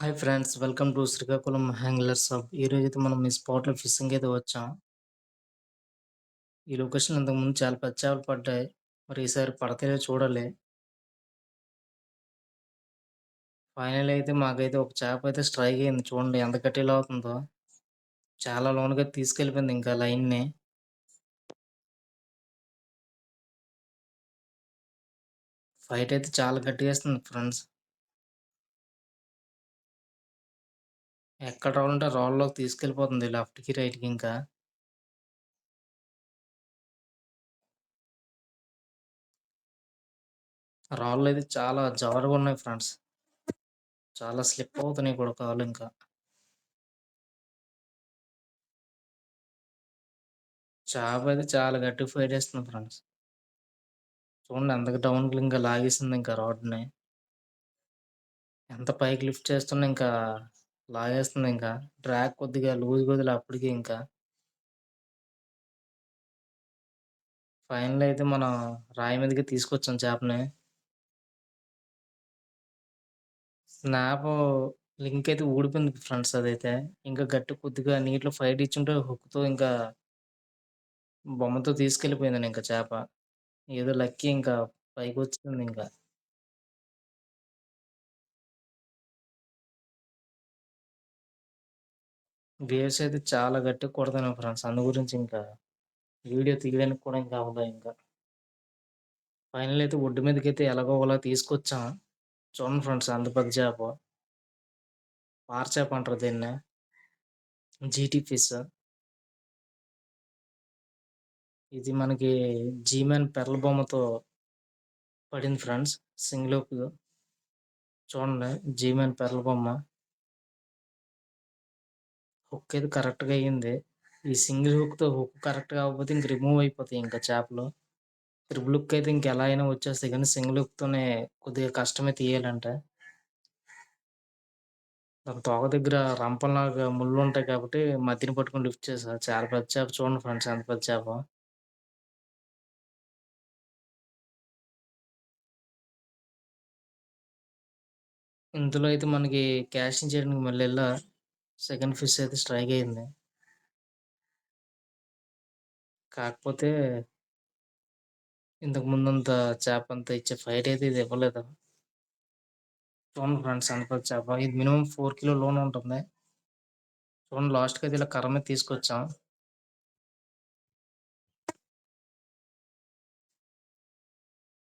Hi friends, welcome to Srikakulam anglers hub. ఈరోజైతే మనం ఈ స్పాట్‌లో ఫిషింగ్ అయితే వచ్చాం. ఈ లొకేషన్‌లో ఇంతకుముందు చాలా పెద్ద చేపలు పడ్డాయి. మరి ఈసారి పడతాయో చూడాలి. ఫైనల్ అయితే మాకైతే ఒక చేప అయితే స్ట్రైక్ అయింది. చూడండి ఎంత గట్టిగా లాగుతుందో. చాలా లోనుగా తీసుకెళ్ళిపోయింది ఇంకా లైన్‌ని. ఫైట్ అయితే చాలా గట్టిగేస్తుంది ఫ్రెండ్స్. ఎక్కడ రావాలంటే రాళ్ళలోకి తీసుకెళ్ళిపోతుంది లెఫ్ట్‌కి, రైట్‌కి ఇంకా. రాళ్ళయితే చాలా జారుగున్నాయి ఫ్రెండ్స్. చాలా స్లిప్ అవుతున్నాయి కూడా కాళ్ళు ఇంకా. చేప అయితే చాలా గట్టిగా ఫైట్ చేస్తుంది ఫ్రెండ్స్. చూడండి ఎంత డౌన్‌కి ఇంకా లాగేసింది ఇంకా రాడ్‌ని. ఎంత పైకి లిఫ్ట్ చేస్తున్నా ఇంకా లాగేస్తుంది ఇంకా. డ్రాగ్ కొద్దిగా లూజ్‌గా వదిలి అప్పటికి ఇంకా. ఫైనల్ అయితే మనం రాయి మీదకి తీసుకొచ్చాం చేపని. స్నాపు లింక్ అయితే ఊడిపోయింది ఫ్రెండ్స్ అదైతే. ఇంకా గట్టిగా కొద్దిగా నీటిలో ఫైట్ ఇచ్చుంటే హుక్‌తో ఇంకా బొమ్మతో తీసుకెళ్ళిపోయిందని ఇంక చేప. ఏదో లక్కీ ఇంకా పైకొచ్చేసిందింకా. వేవ్స్ అయితే చాలా గట్టిగా కొడుతున్నాయి ఫ్రెండ్స్. అందు గురించి ఇంకా వీడియో తీయడానికి కూడా ఇంకా అవ్వలే ఇంకా. ఫైనల్ అయితే ఒడ్డు మీదకైతే ఎలాగోలా తీసుకొచ్చాం. చూడండి ఫ్రెండ్స్ ఎంత పెద్ద చేప. పార చేప అంటారు దీన్ని. GT fish. ఇది మనకి జీమాన్ పెర్ల్ బొమ్మతో పడింది ఫ్రెండ్స్. సింగిల్ హుక్ చూడండి. జీమాన్ పెర్ల్ బొమ్మ. హుక్ అయితే కరెక్ట్‌గా అయింది. ఈ సింగిల్ హుక్‌తో హుక్ కరెక్ట్ కాకపోతే ఇంక రిమూవ్ అయిపోతాయి ఇంకా చేపలు. త్రిబుల్ హుక్ అయితే ఇంకెలా అయినా వచ్చేస్తాయి కానీ సింగిల్ హుక్‌తోనే కొద్దిగా కష్టమే తీయాలంటే. దాని తోక దగ్గర రంపంలాగా ముళ్ళుంటాయి కాబట్టి మధ్యన పట్టుకొని లిఫ్ట్ చేశా. చాలా పెద్ద చేప చూడండి ఫ్రెండ్స్ ఎంత పెద్ద చేపో. ఇందులో అయితే మనకి క్యాస్టింగ్ చేయడానికి మళ్ళీ సెకండ్ ఫిష్ అయితే స్ట్రైక్ అయింది. కాకపోతే ఇంతకు ముందంత చేపంత ఇచ్చే ఫైట్ అయితే ఇది ఇవ్వలేదు. చూడండి ఫ్రెండ్స్ ఎంత పెద్ద చేప. ఇది మినిమమ్ 4 కిలో లోనే ఉంటుంది. చూడండి లాస్ట్‌కైతే ఇలా కర్ర మీద తీసుకొచ్చాం.